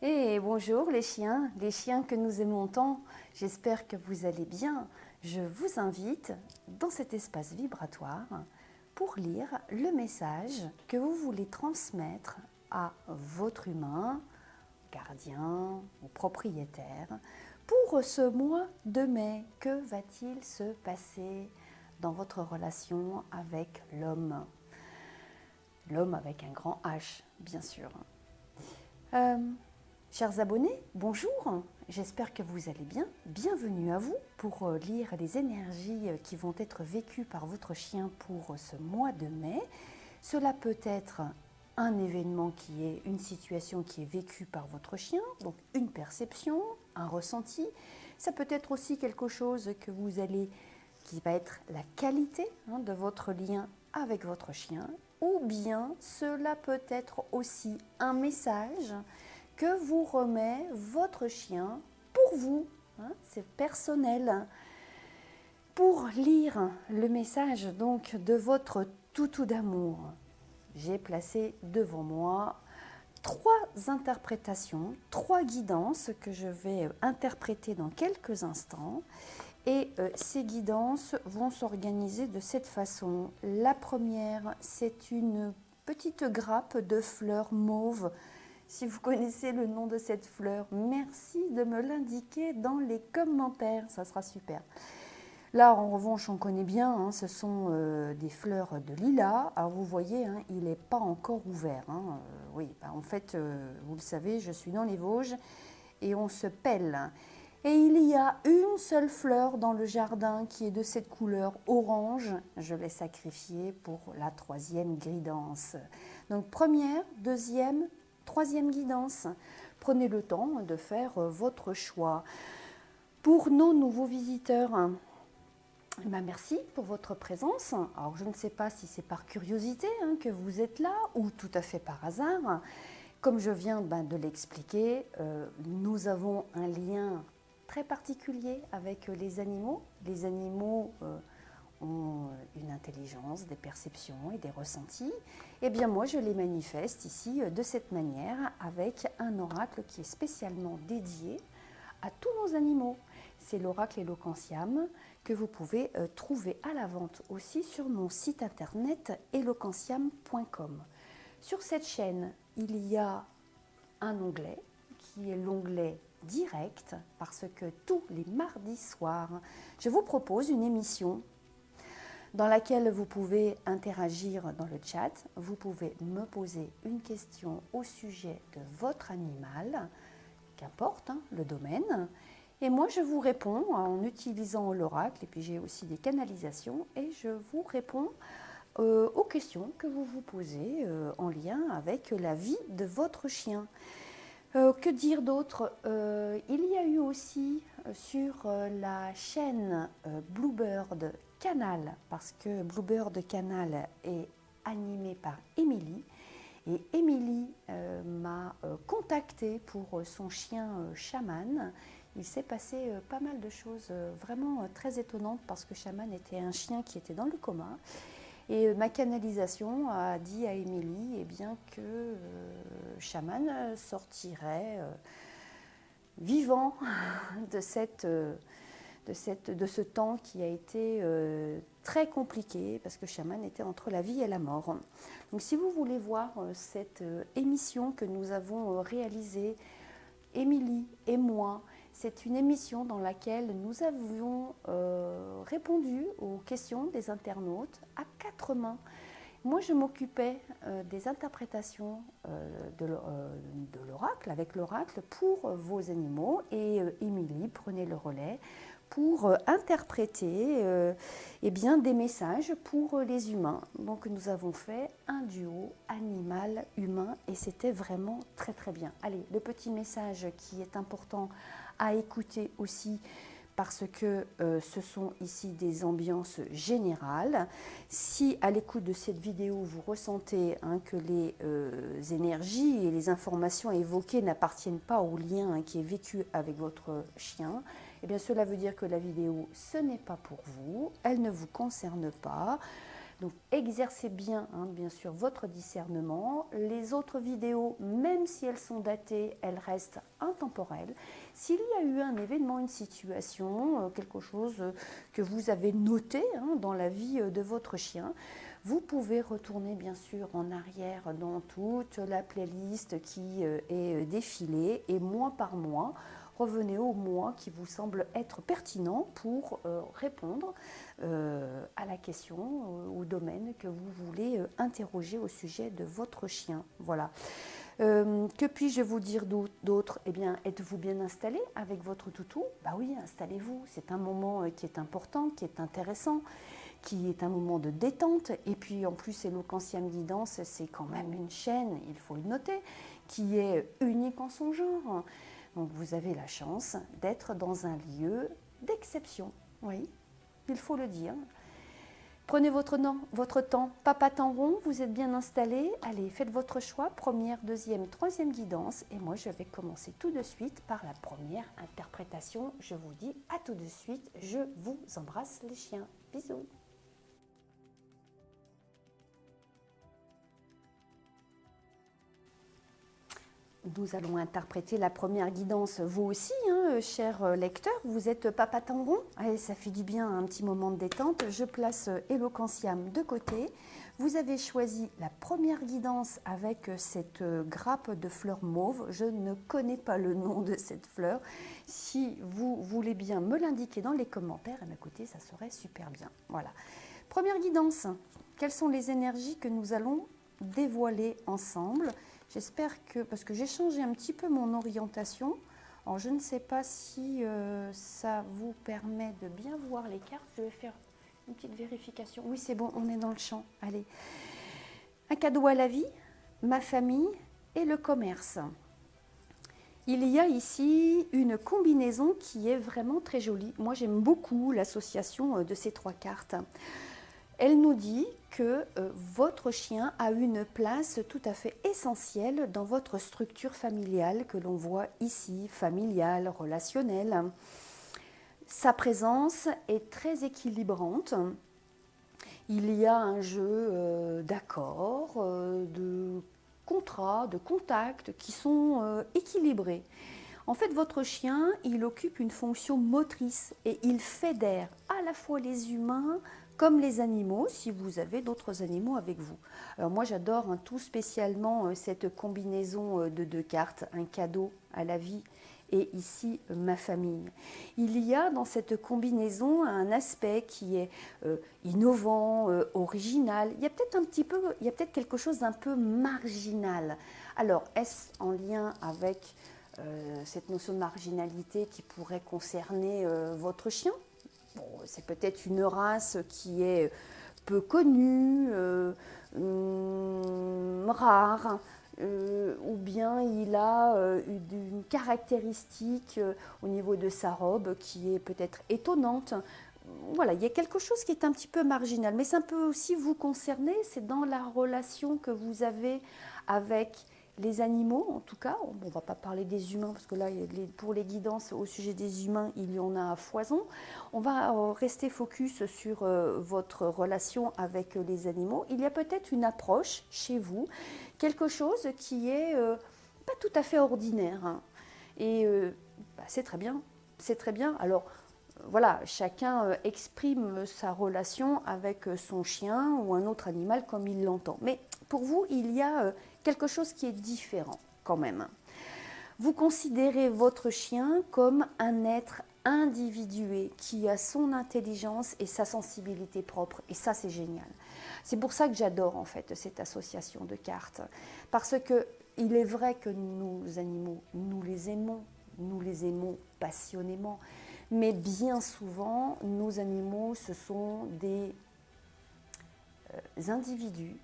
Et bonjour les chiens que nous aimons tant, j'espère que vous allez bien. Je vous invite dans cet espace vibratoire pour lire le message que vous voulez transmettre à votre humain, gardien ou propriétaire pour ce mois de mai. Que va-t-il se passer dans votre relation avec l'homme? L'homme avec un grand H, bien sûr. Chers abonnés, bonjour, j'espère que vous allez bien. Bienvenue à vous pour lire les énergies qui vont être vécues par votre chien pour ce mois de mai. Cela peut être un événement qui est une situation qui est vécue par votre chien, donc une perception, un ressenti. Ça peut être aussi quelque chose qui va être la qualité de votre lien avec votre chien, ou bien cela peut être aussi un message que vous remet votre chien pour vous. C'est personnel. Pour lire le message donc de votre toutou d'amour, j'ai placé devant moi 3 interprétations, 3 guidances que je vais interpréter dans quelques instants. Et ces guidances vont s'organiser de cette façon. La première, c'est une petite grappe de fleurs mauves. Si vous connaissez le nom de cette fleur, merci de me l'indiquer dans les commentaires, ça sera super. Là, en revanche, on connaît bien, ce sont des fleurs de lilas. Alors, vous voyez, il n'est pas encore ouvert. Oui, en fait, vous le savez, je suis dans les Vosges et on se pèle. Et il y a une seule fleur dans le jardin qui est de cette couleur orange. Je l'ai sacrifiée pour la 3e guidance. Donc, première, deuxième, 3e guidance. Prenez le temps de faire votre choix. Pour nos nouveaux visiteurs, merci pour votre présence. Alors, je ne sais pas si c'est par curiosité que vous êtes là ou tout à fait par hasard. Comme je viens de l'expliquer, nous avons un lien très particulier avec les animaux. Les animaux ont une intelligence, des perceptions et des ressentis. Eh bien moi, je les manifeste ici de cette manière avec un oracle qui est spécialement dédié à tous nos animaux. C'est l'oracle Eloquentiam que vous pouvez trouver à la vente aussi sur mon site internet eloquentiam.com. Sur cette chaîne, il y a un onglet qui est l'onglet direct parce que tous les mardis soirs, je vous propose une émission dans laquelle vous pouvez interagir dans le chat. Vous pouvez me poser une question au sujet de votre animal, qu'importe le domaine. Et moi, je vous réponds en utilisant l'oracle. Et puis, j'ai aussi des canalisations et je vous réponds aux questions que vous vous posez en lien avec la vie de votre chien. Que dire d'autre? Il y a eu aussi sur la chaîne Bluebird Canal, parce que Bluebird Canal est animé par Émilie. Et Émilie m'a contactée pour son chien chaman. Il s'est passé pas mal de choses vraiment très étonnantes parce que chaman était un chien qui était dans le coma. Et ma canalisation a dit à Émilie que chaman sortirait vivant de ce temps qui a été très compliqué parce que chaman était entre la vie et la mort. Donc si vous voulez voir cette émission que nous avons réalisée, Émilie et moi, c'est une émission dans laquelle nous avions répondu aux questions des internautes à 4 mains. Moi, je m'occupais des interprétations de l'oracle, avec l'oracle pour vos animaux, et Émilie prenait le relais pour interpréter des messages pour les humains. Donc nous avons fait un duo animal-humain et c'était vraiment très très bien. Allez, le petit message qui est important à écouter aussi parce que ce sont ici des ambiances générales. Si à l'écoute de cette vidéo vous ressentez que les énergies et les informations évoquées n'appartiennent pas au lien qui est vécu avec votre chien, eh bien cela veut dire que la vidéo ce n'est pas pour vous, elle ne vous concerne pas. Donc exercez bien, bien sûr, votre discernement. Les autres vidéos, même si elles sont datées, elles restent intemporelles. S'il y a eu un événement, une situation, quelque chose que vous avez noté dans la vie de votre chien, vous pouvez retourner bien sûr en arrière dans toute la playlist qui est défilée et mois par mois, revenez au mois qui vous semble être pertinent pour répondre à la question, au domaine que vous voulez interroger au sujet de votre chien. Voilà. Que puis-je vous dire d'autre? Eh bien, êtes-vous bien installé avec votre toutou? Bah oui, installez-vous. C'est un moment qui est important, qui est intéressant, qui est un moment de détente. Et puis en plus, Eloquentiam Guidance, c'est quand même une chaîne, il faut le noter, qui est unique en son genre. Donc vous avez la chance d'être dans un lieu d'exception. Oui, il faut le dire. Prenez votre temps, papa temps rond, vous êtes bien installé. Allez, faites votre choix, première, deuxième, troisième guidance. Et moi, je vais commencer tout de suite par la première interprétation. Je vous dis à tout de suite. Je vous embrasse les chiens. Bisous. Nous allons interpréter la première guidance. Vous aussi, cher lecteur, vous êtes papa tendron. Allez, ça fait du bien, un petit moment de détente. Je place Eloquentiam de côté. Vous avez choisi la première guidance avec cette grappe de fleurs mauves. Je ne connais pas le nom de cette fleur. Si vous voulez bien me l'indiquer dans les commentaires, écoutez, ça serait super bien. Voilà. Première guidance. Quelles sont les énergies que nous allons dévoiler ensemble? J'espère que, parce que j'ai changé un petit peu mon orientation, alors je ne sais pas si ça vous permet de bien voir les cartes. Je vais faire une petite vérification. Oui, c'est bon, on est dans le champ. Allez. Un cadeau à la vie, ma famille et le commerce. Il y a ici une combinaison qui est vraiment très jolie. Moi, j'aime beaucoup l'association de ces trois cartes. Elle nous dit que votre chien a une place tout à fait essentielle dans votre structure familiale que l'on voit ici, familiale, relationnelle. Sa présence est très équilibrante. Il y a un jeu d'accords, de contrats, de contacts qui sont équilibrés. En fait, votre chien, il occupe une fonction motrice et il fédère à la fois les humains comme les animaux, si vous avez d'autres animaux avec vous. Alors moi, j'adore tout spécialement cette combinaison de deux cartes, un cadeau à la vie et ici ma famille. Il y a dans cette combinaison un aspect qui est innovant, original. Il y a peut-être quelque chose d'un peu marginal. Alors, est-ce en lien avec cette notion de marginalité qui pourrait concerner votre chien? Bon, c'est peut-être une race qui est peu connue, rare, ou bien il a une caractéristique au niveau de sa robe qui est peut-être étonnante. Voilà, il y a quelque chose qui est un petit peu marginal, mais ça peut aussi vous concerner, c'est dans la relation que vous avez avec les animaux, en tout cas. On ne va pas parler des humains, parce que là, pour les guidances au sujet des humains, il y en a à foison. On va rester focus sur votre relation avec les animaux. Il y a peut-être une approche chez vous, quelque chose qui est pas tout à fait ordinaire. Et c'est très bien, c'est très bien. Alors, voilà, chacun exprime sa relation avec son chien ou un autre animal comme il l'entend. Mais pour vous, il y a quelque chose qui est différent quand même. Vous considérez votre chien comme un être individué qui a son intelligence et sa sensibilité propre. Et ça, c'est génial. C'est pour ça que j'adore en fait cette association de cartes. Parce que il est vrai que nos animaux, nous les aimons passionnément. Mais bien souvent, nos animaux, ce sont des individus,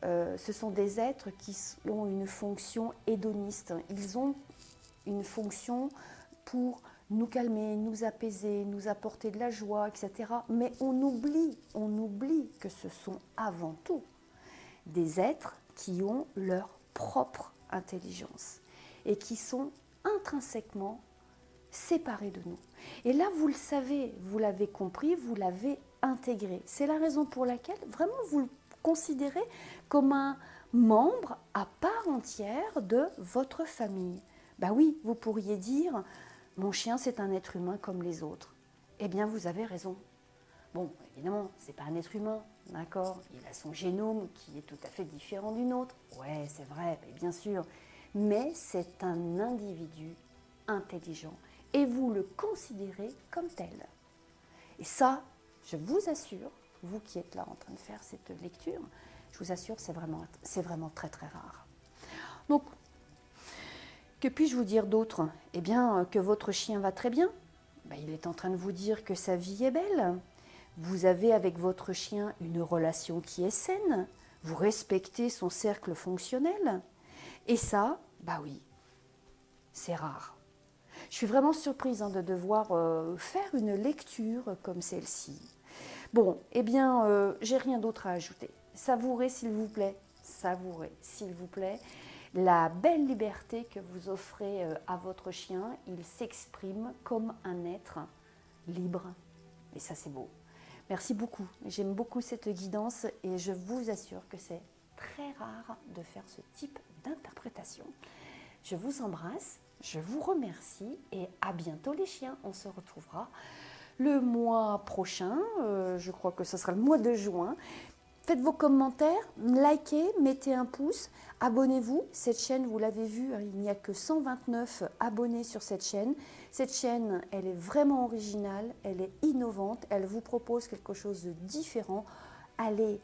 ce sont des êtres qui ont une fonction hédoniste. Ils ont une fonction pour nous calmer, nous apaiser, nous apporter de la joie, etc. Mais on oublie que ce sont avant tout des êtres qui ont leur propre intelligence et qui sont intrinsèquement séparés de nous. Et là, vous le savez, vous l'avez compris, vous l'avez intégré. C'est la raison pour laquelle vraiment vous le considérez comme un membre à part entière de votre famille. Ben oui, vous pourriez dire, mon chien c'est un être humain comme les autres. Eh bien vous avez raison. Bon, évidemment, c'est pas un être humain, d'accord? Il a son génome qui est tout à fait différent du nôtre. Ouais, c'est vrai, mais bien sûr. Mais c'est un individu intelligent et vous le considérez comme tel. Et ça, je vous assure, vous qui êtes là en train de faire cette lecture, je vous assure, c'est vraiment très très rare. Donc, que puis-je vous dire d'autre? Eh bien, que votre chien va très bien. Ben, il est en train de vous dire que sa vie est belle. Vous avez avec votre chien une relation qui est saine. Vous respectez son cercle fonctionnel. Et ça, bah oui, c'est rare. Je suis vraiment surprise de devoir faire une lecture comme celle-ci. Bon, eh bien, j'ai rien d'autre à ajouter. Savourez, s'il vous plaît, savourez, s'il vous plaît, la belle liberté que vous offrez à votre chien. Il s'exprime comme un être libre. Et ça, c'est beau. Merci beaucoup. J'aime beaucoup cette guidance et je vous assure que c'est très rare de faire ce type d'interprétation. Je vous embrasse, je vous remercie et à bientôt les chiens. On se retrouvera le mois prochain, je crois que ce sera le mois de juin. Faites vos commentaires, likez, mettez un pouce, abonnez-vous. Cette chaîne, vous l'avez vu, il n'y a que 129 abonnés sur cette chaîne. Cette chaîne, elle est vraiment originale, elle est innovante, elle vous propose quelque chose de différent. Allez,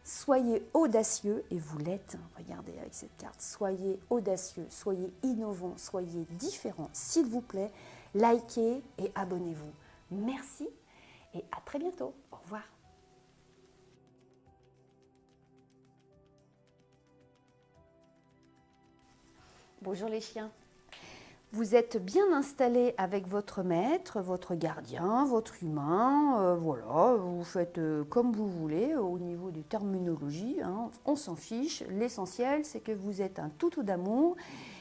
soyez audacieux, et vous l'êtes, regardez avec cette carte, soyez audacieux, soyez innovants, soyez différents, s'il vous plaît. Likez et abonnez-vous. Merci et à très bientôt. Au revoir. Bonjour les chiens. Vous êtes bien installés avec votre maître, votre gardien, votre humain, voilà, vous faites comme vous voulez au niveau des terminologies, hein, on s'en fiche. L'essentiel, c'est que vous êtes un toutou d'amour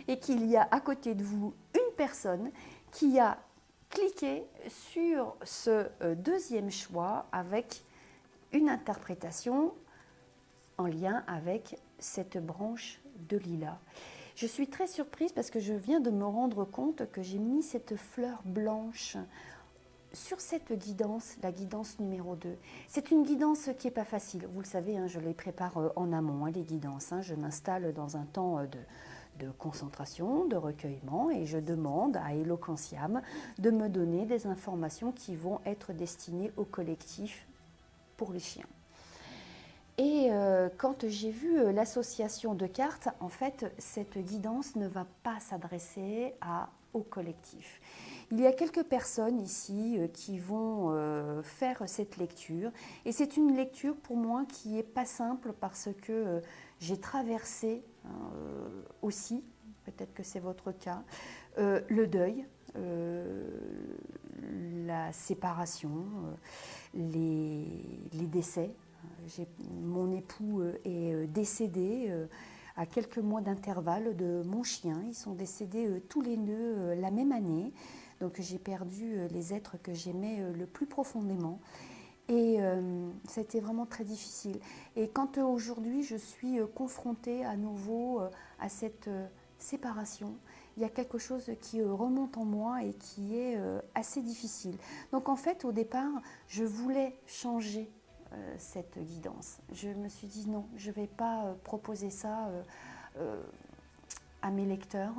et qu'il y a à côté de vous une personne qui a cliqué sur ce deuxième choix avec une interprétation en lien avec cette branche de lilas. Je suis très surprise parce que je viens de me rendre compte que j'ai mis cette fleur blanche sur cette guidance, la guidance numéro 2. C'est une guidance qui n'est pas facile. Vous le savez, je les prépare en amont, les guidances. Je m'installe dans un temps de concentration, de recueillement et je demande à Eloquentiam de me donner des informations qui vont être destinées au collectif pour les chiens. Et quand j'ai vu l'association de cartes, en fait, cette guidance ne va pas s'adresser au collectif. Il y a quelques personnes ici qui vont faire cette lecture. Et c'est une lecture pour moi qui n'est pas simple parce que j'ai traversé aussi, peut-être que c'est votre cas, le deuil, la séparation, les décès. Mon époux est décédé à quelques mois d'intervalle de mon chien. Ils sont décédés tous les deux la même année. Donc j'ai perdu les êtres que j'aimais le plus profondément. Et ça a été vraiment très difficile. Et quand aujourd'hui je suis confrontée à nouveau à cette séparation, il y a quelque chose qui remonte en moi et qui est assez difficile. Donc en fait, au départ, je voulais changer cette guidance. Je me suis dit non, je ne vais pas proposer ça à mes lecteurs.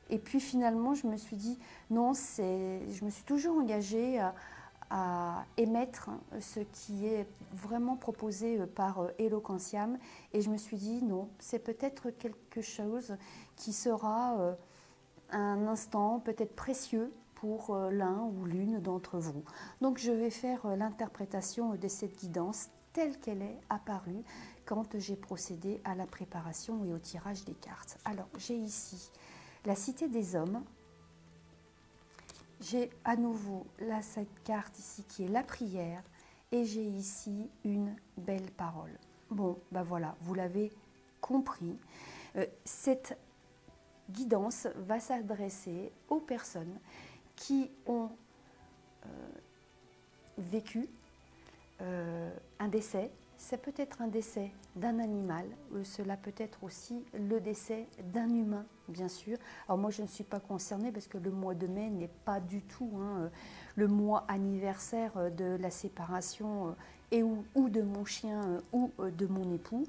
Et puis finalement, je me suis dit non, je me suis toujours engagée à émettre ce qui est vraiment proposé par Eloquentiam. Et je me suis dit non, c'est peut-être quelque chose qui sera un instant peut-être précieux pour l'un ou l'une d'entre vous. Donc je vais faire l'interprétation de cette guidance telle qu'elle est apparue quand j'ai procédé à la préparation et au tirage des cartes. Alors j'ai ici la Cité des Hommes. J'ai à nouveau cette carte ici qui est la prière et j'ai ici une belle parole. Bon, ben voilà, vous l'avez compris. Cette guidance va s'adresser aux personnes qui ont vécu un décès. Ça peut être un décès d'un animal, cela peut être aussi le décès d'un humain, bien sûr. Alors moi, je ne suis pas concernée parce que le mois de mai n'est pas du tout le mois anniversaire de la séparation ou de mon chien ou de mon époux.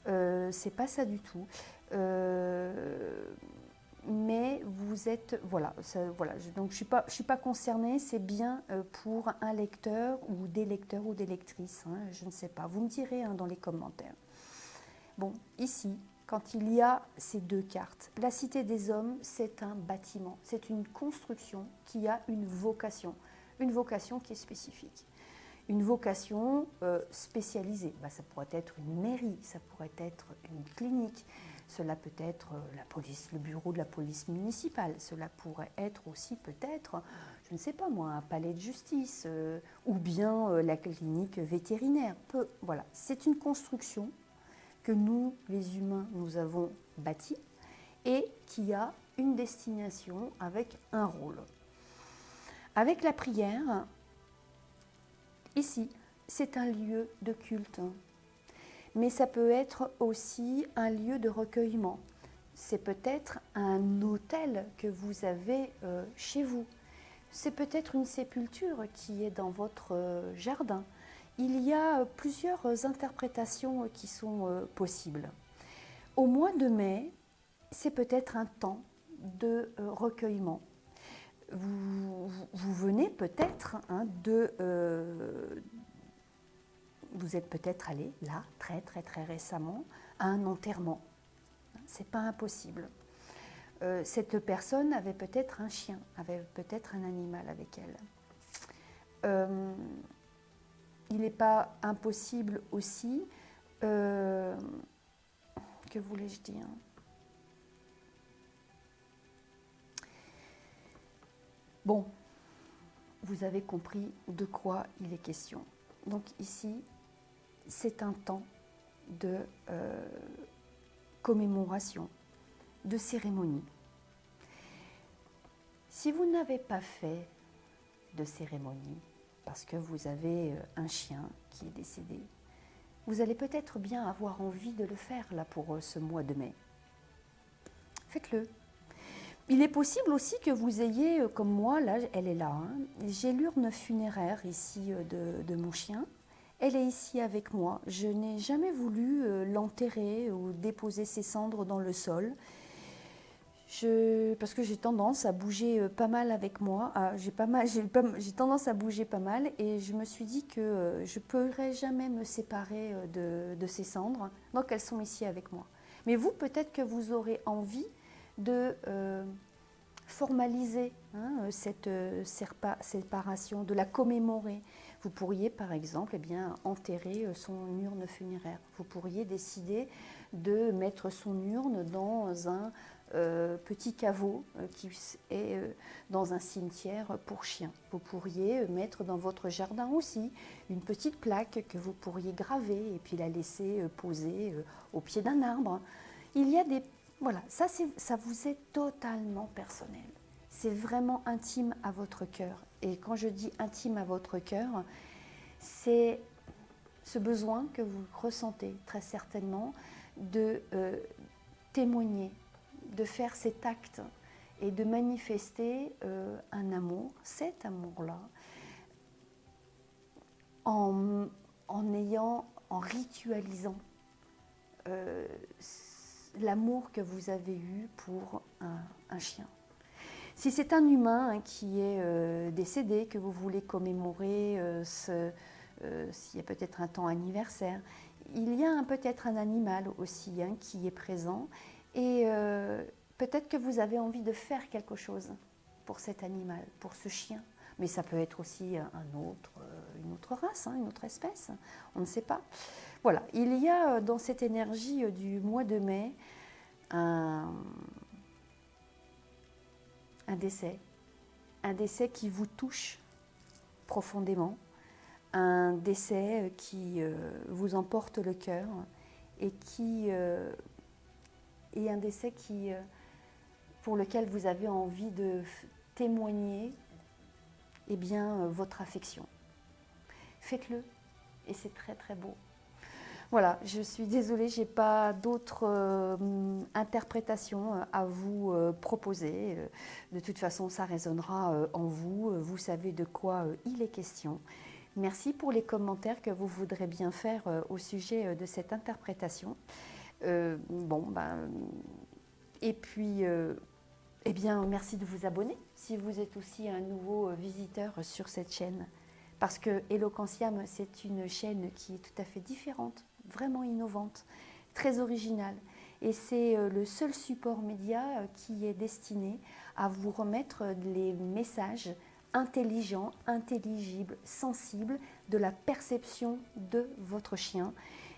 C'est pas ça du tout. Mais vous êtes, voilà, donc je suis pas concernée, c'est bien pour un lecteur ou des lecteurs ou des lectrices, je ne sais pas, vous me direz dans les commentaires. Bon, ici, quand il y a ces deux cartes, la Cité des Hommes, c'est un bâtiment, c'est une construction qui a une vocation qui est spécifique. Une vocation spécialisée, ça pourrait être une mairie, ça pourrait être une clinique, cela peut être la police, le bureau de la police municipale, cela pourrait être aussi peut-être, je ne sais pas moi, un palais de justice ou bien la clinique vétérinaire. Voilà, c'est une construction que nous, les humains, nous avons bâtie et qui a une destination avec un rôle. Avec la prière, ici, c'est un lieu de culte, mais ça peut être aussi un lieu de recueillement. C'est peut-être un autel que vous avez chez vous. C'est peut-être une sépulture qui est dans votre jardin. Il y a plusieurs interprétations qui sont possibles. Au mois de mai, c'est peut-être un temps de recueillement. Vous venez peut-être vous êtes peut-être allé là, très très très récemment, à un enterrement. C'est pas impossible. Cette personne avait peut-être un chien, avait peut-être un animal avec elle. Il n'est pas impossible aussi, que voulais-je dire ? Bon, vous avez compris de quoi il est question. Donc ici, c'est un temps de commémoration, de cérémonie. Si vous n'avez pas fait de cérémonie, parce que vous avez un chien qui est décédé, vous allez peut-être bien avoir envie de le faire là pour ce mois de mai. Faites-le. Il est possible aussi que vous ayez, comme moi, là, elle est là, j'ai l'urne funéraire ici de mon chien. Elle est ici avec moi. Je n'ai jamais voulu l'enterrer ou déposer ses cendres dans le sol. Parce que j'ai tendance à bouger pas mal avec moi. J'ai tendance à bouger pas mal et je me suis dit que je ne pourrais jamais me séparer de ces cendres. Donc elles sont ici avec moi. Mais vous, peut-être que vous aurez envie de formaliser cette séparation, de la commémorer. Vous pourriez par exemple enterrer son urne funéraire. Vous pourriez décider de mettre son urne dans un petit caveau qui est dans un cimetière pour chiens. Vous pourriez mettre dans votre jardin aussi une petite plaque que vous pourriez graver et puis la laisser poser au pied d'un arbre. Il y a des... Voilà, ça vous est totalement personnel. C'est vraiment intime à votre cœur. Et quand je dis intime à votre cœur, c'est ce besoin que vous ressentez très certainement de témoigner, de faire cet acte et de manifester un amour, cet amour-là, en ritualisant l'amour que vous avez eu pour un chien. Si c'est un humain qui est décédé, que vous voulez commémorer, s'il y a peut-être un temps anniversaire, il y a peut-être un animal aussi qui est présent et peut-être que vous avez envie de faire quelque chose pour cet animal, pour ce chien. Mais ça peut être aussi une autre race, une autre espèce, on ne sait pas. Voilà, il y a dans cette énergie du mois de mai un décès qui vous touche profondément, un décès qui vous emporte le cœur et un décès pour lequel vous avez envie de témoigner votre affection. Faites-le. et c'est très très beau. Voilà, je suis désolée, je n'ai pas d'autres interprétations à vous proposer. De toute façon, ça résonnera en vous. Vous savez de quoi il est question. Merci pour les commentaires que vous voudrez bien faire au sujet de cette interprétation. Et puis, eh bien, merci de vous abonner si vous êtes aussi un nouveau visiteur sur cette chaîne. Parce que Eloquentiam, c'est une chaîne qui est tout à fait différente, vraiment innovante, très originale. Et c'est le seul support média qui est destiné à vous remettre les messages intelligents, intelligibles, sensibles de la perception de votre chien.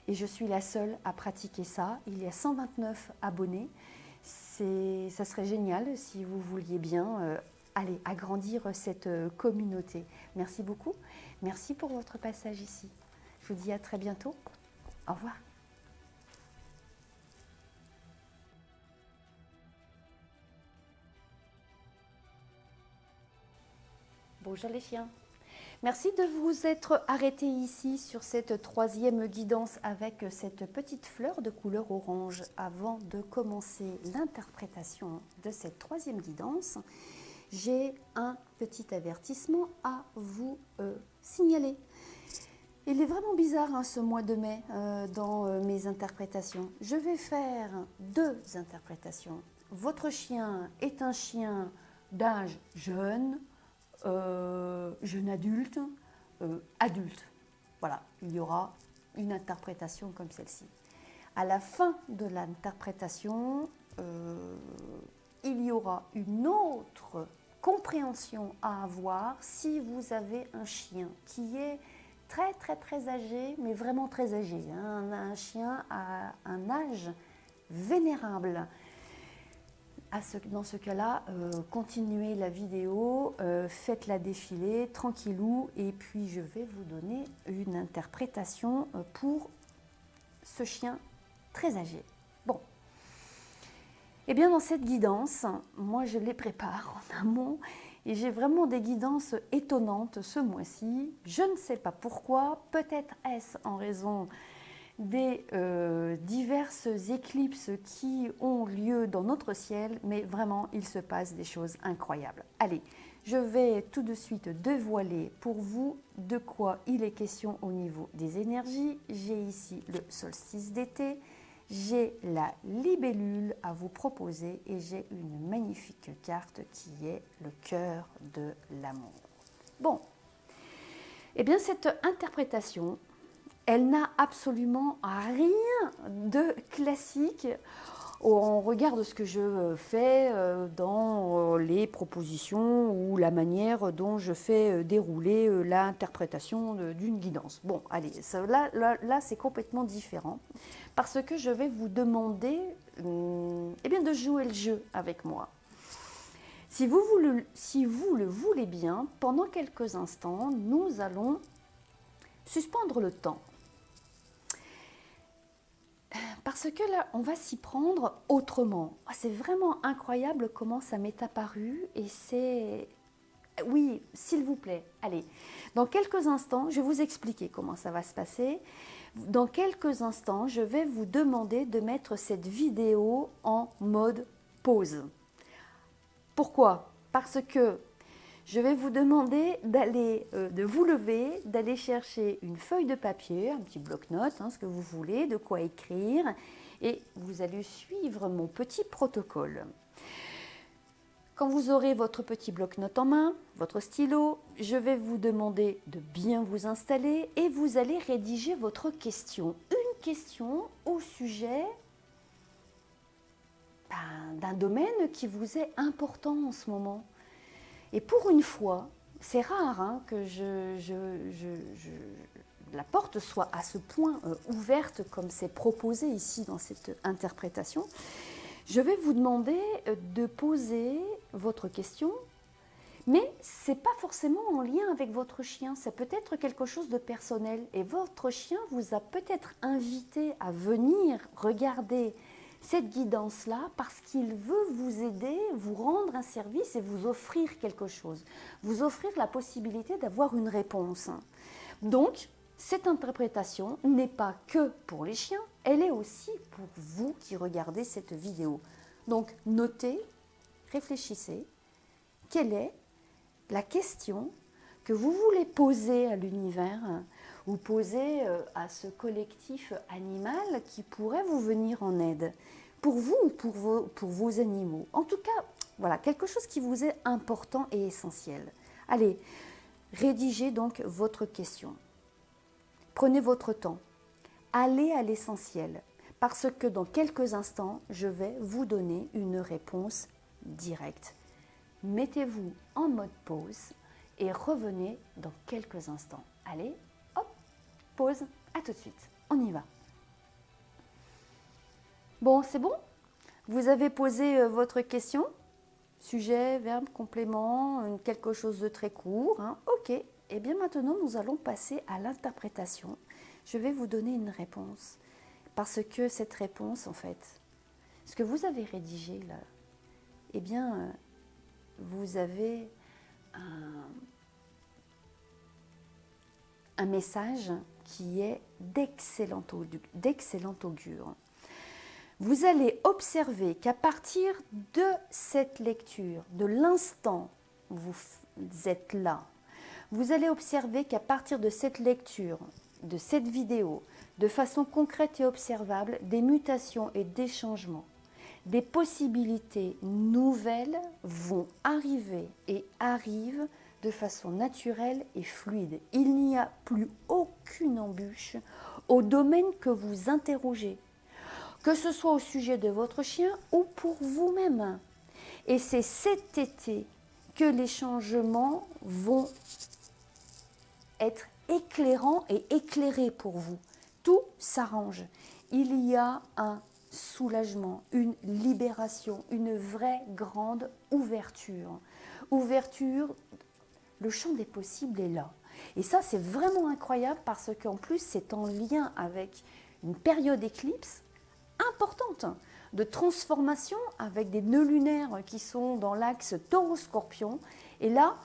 Et je suis la seule à pratiquer ça. Il y a 129 abonnés. Ça serait génial si vous vouliez bien aller agrandir cette communauté. Merci beaucoup. Merci pour votre passage ici. Je vous dis à très bientôt. Au revoir. Bonjour les chiens. Merci de vous être arrêtés ici sur cette troisième guidance avec cette petite fleur de couleur orange. Avant de commencer l'interprétation de cette troisième guidance, j'ai un petit avertissement à vous signaler. Il est vraiment bizarre ce mois de mai dans mes interprétations. Je vais faire deux interprétations. Votre chien est un chien d'âge jeune, jeune adulte, adulte. Voilà, il y aura une interprétation comme celle-ci. À la fin de l'interprétation, il y aura une autre compréhension à avoir si vous avez un chien qui est très très très âgé, mais vraiment très âgé, hein, un chien à un âge vénérable. Dans ce cas-là, continuez la vidéo, faites-la défiler tranquillou et puis je vais vous donner une interprétation pour ce chien très âgé. Bon. Eh bien, dans cette guidance, moi je les prépare en amont et j'ai vraiment des guidances étonnantes ce mois-ci. Je ne sais pas pourquoi, peut-être est-ce en raison des diverses éclipses qui ont lieu dans notre ciel, mais vraiment, il se passe des choses incroyables. Allez, je vais tout de suite dévoiler pour vous de quoi il est question au niveau des énergies. J'ai ici le solstice d'été, j'ai la libellule à vous proposer et j'ai une magnifique carte qui est le cœur de l'amour. Bon, eh bien cette interprétation, elle n'a absolument rien de classique en regard de ce que je fais dans les propositions ou la manière dont je fais dérouler l'interprétation d'une guidance. Bon, allez, là c'est complètement différent parce que je vais vous demander de jouer le jeu avec moi. Si vous le voulez bien, pendant quelques instants, nous allons suspendre le temps. Parce que là, on va s'y prendre autrement. C'est vraiment incroyable comment ça m'est apparu et c'est... Oui, s'il vous plaît, allez. Dans quelques instants, je vais vous expliquer comment ça va se passer. Dans quelques instants, je vais vous demander de mettre cette vidéo en mode pause. Pourquoi? Parce que je vais vous demander de vous lever, d'aller chercher une feuille de papier, un petit bloc-notes, ce que vous voulez, de quoi écrire, et vous allez suivre mon petit protocole. Quand vous aurez votre petit bloc-notes en main, votre stylo, je vais vous demander de bien vous installer et vous allez rédiger votre question. Une question au sujet d'un domaine qui vous est important en ce moment. Et pour une fois, c'est rare que la porte soit à ce point ouverte comme c'est proposé ici dans cette interprétation. Je vais vous demander de poser votre question, mais ce n'est pas forcément en lien avec votre chien, c'est peut-être quelque chose de personnel. Et votre chien vous a peut-être invité à venir regarder cette guidance-là parce qu'il veut vous aider, vous rendre un service et vous offrir quelque chose. Vous offrir la possibilité d'avoir une réponse. Donc, cette interprétation n'est pas que pour les chiens, elle est aussi pour vous qui regardez cette vidéo. Donc notez, réfléchissez, quelle est la question que vous voulez poser à l'univers ou poser à ce collectif animal qui pourrait vous venir en aide, pour vous ou pour vos animaux. En tout cas, voilà, quelque chose qui vous est important et essentiel. Allez, rédigez donc votre question. Prenez votre temps. Allez à l'essentiel, parce que dans quelques instants, je vais vous donner une réponse directe. Mettez-vous en mode pause et revenez dans quelques instants. Allez, hop, pause, à tout de suite, on y va. Bon, c'est bon? Vous avez posé votre question? Sujet, verbe, complément, quelque chose de très court. Hein. Ok, et bien maintenant nous allons passer à l'interprétation. Je vais vous donner une réponse. Parce que cette réponse, en fait, ce que vous avez rédigé là, eh bien, vous avez un message qui est d'excellent augure. Vous allez observer qu'à partir de cette lecture, de l'instant où vous êtes là, vous allez observer qu'à partir de cette lecture, de cette vidéo, de façon concrète et observable, des mutations et des changements, des possibilités nouvelles vont arriver et arrivent de façon naturelle et fluide. Il n'y a plus aucune embûche au domaine que vous interrogez, que ce soit au sujet de votre chien ou pour vous-même. Et c'est cet été que les changements vont être éclairants et éclairés pour vous. Tout s'arrange. Il y a un soulagement, une libération, une vraie grande ouverture. Ouverture, le champ des possibles est là. Et ça, c'est vraiment incroyable parce qu'en plus, c'est en lien avec une période éclipse importante de transformation avec des nœuds lunaires qui sont dans l'axe Taureau-Scorpion. Et là,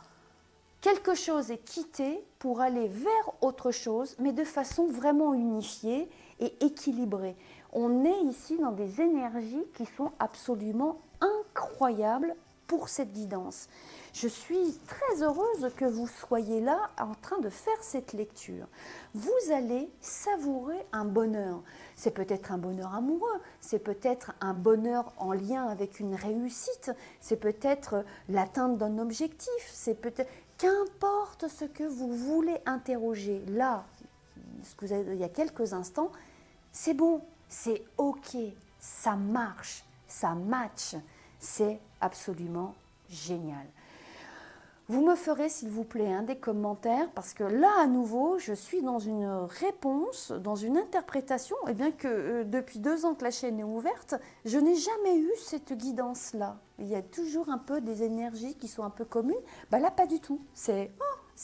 quelque chose est quitté pour aller vers autre chose, mais de façon vraiment unifiée et équilibrée. On est ici dans des énergies qui sont absolument incroyables pour cette guidance. Je suis très heureuse que vous soyez là en train de faire cette lecture. Vous allez savourer un bonheur. C'est peut-être un bonheur amoureux, c'est peut-être un bonheur en lien avec une réussite, c'est peut-être l'atteinte d'un objectif, c'est peut-être... Qu'importe ce que vous voulez interroger là, ce que vous avez il y a quelques instants, c'est bon, c'est ok, ça marche, ça match, c'est absolument génial. Vous me ferez s'il vous plaît des commentaires parce que là à nouveau je suis dans une réponse, dans une interprétation et bien que depuis 2 ans que la chaîne est ouverte, je n'ai jamais eu cette guidance là. Il y a toujours un peu des énergies qui sont un peu communes, là pas du tout, c'est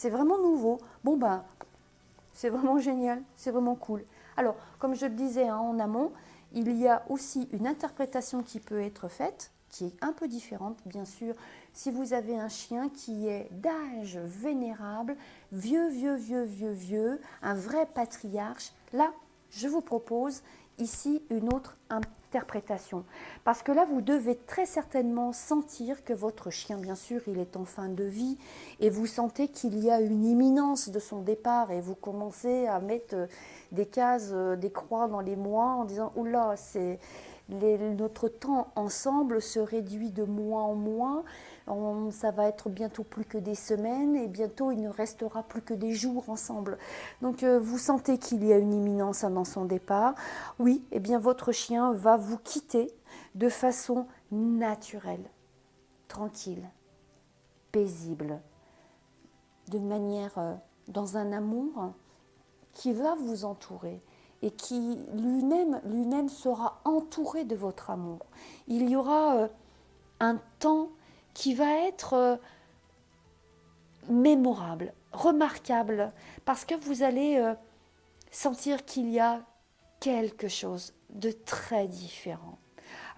vraiment nouveau. Bon c'est vraiment génial, c'est vraiment cool. Alors comme je le disais en amont, il y a aussi une interprétation qui peut être faite, qui est un peu différente bien sûr. Si vous avez un chien qui est d'âge vénérable, vieux, un vrai patriarche, là, je vous propose ici une autre interprétation. Parce que là, vous devez très certainement sentir que votre chien, bien sûr, il est en fin de vie et vous sentez qu'il y a une imminence de son départ et vous commencez à mettre des cases, des croix dans les mois en disant « Oula, notre temps ensemble se réduit de mois en mois, ça va être bientôt plus que des semaines et bientôt il ne restera plus que des jours ensemble. » Donc vous sentez qu'il y a une imminence dans son départ. Oui, eh bien votre chien va vous quitter de façon naturelle, tranquille, paisible, de manière dans un amour qui va vous entourer et qui lui-même sera entouré de votre amour. Il y aura un temps qui va être mémorable, remarquable, parce que vous allez sentir qu'il y a quelque chose de très différent.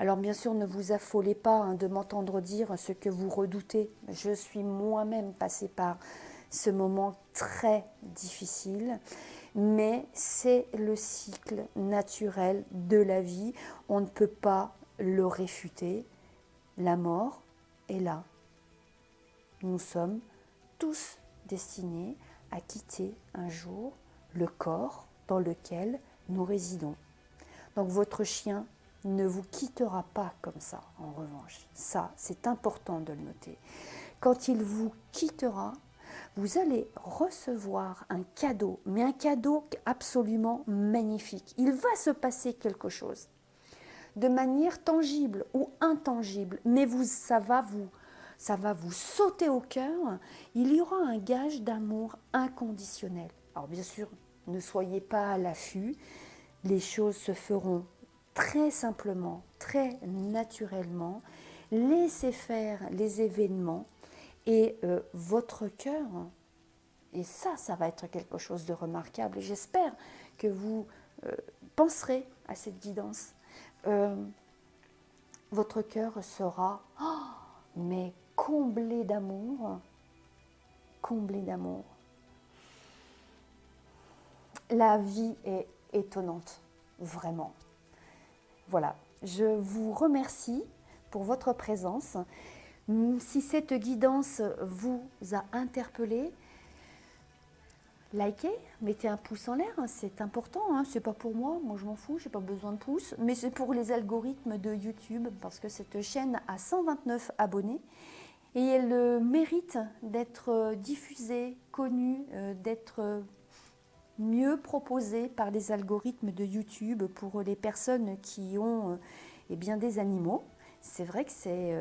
Alors bien sûr, ne vous affolez pas de m'entendre dire ce que vous redoutez. Je suis moi-même passée par ce moment très difficile. mais c'est le cycle naturel de la vie. On ne peut pas le réfuter. La mort est là. Nous sommes tous destinés à quitter un jour le corps dans lequel nous résidons. Donc votre chien ne vous quittera pas comme ça, en revanche. Ça, c'est important de le noter. Quand il vous quittera, vous allez recevoir un cadeau, mais un cadeau absolument magnifique. Il va se passer quelque chose de manière tangible ou intangible, mais ça va vous sauter au cœur. Il y aura un gage d'amour inconditionnel. Alors bien sûr, ne soyez pas à l'affût. Les choses se feront très simplement, très naturellement. Laissez faire les événements et votre cœur, et ça va être quelque chose de remarquable. Et j'espère que vous penserez à cette guidance. Votre cœur sera, mais comblé d'amour, comblé d'amour. La vie est étonnante, vraiment. Voilà, je vous remercie pour votre présence. Si cette guidance vous a interpellé, likez, mettez un pouce en l'air, c'est important, hein. C'est pas pour moi je m'en fous, j'ai pas besoin de pouces, mais c'est pour les algorithmes de YouTube, parce que cette chaîne a 129 abonnés et elle mérite d'être diffusée, connue, d'être mieux proposée par les algorithmes de YouTube pour les personnes qui ont des animaux. C'est vrai que c'est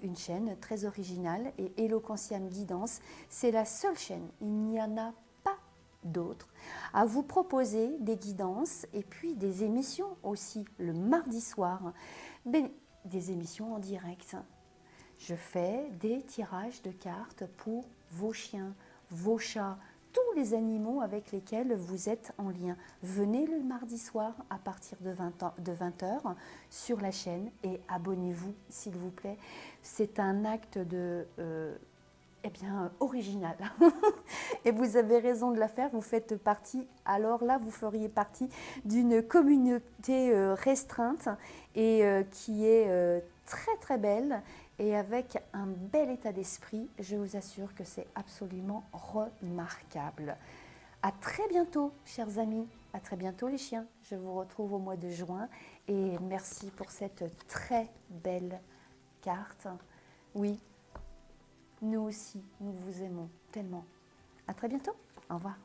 une chaîne très originale et Eloquentiam Guidance, c'est la seule chaîne, il n'y en a pas d'autres, à vous proposer des guidances et puis des émissions aussi le mardi soir, des émissions en direct. Je fais des tirages de cartes pour vos chiens, vos chats, tous les animaux avec lesquels vous êtes en lien. Venez le mardi soir à partir de 20h sur la chaîne et abonnez-vous s'il vous plaît. C'est un acte de original. Et vous avez raison de la faire, vous faites partie, alors là vous feriez partie d'une communauté restreinte et qui est très très belle et avec un bel état d'esprit. Je vous assure que c'est absolument remarquable. À très bientôt, chers amis. À très bientôt, les chiens. Je vous retrouve au mois de juin. Et merci pour cette très belle carte. Oui, nous aussi, nous vous aimons tellement. À très bientôt. Au revoir.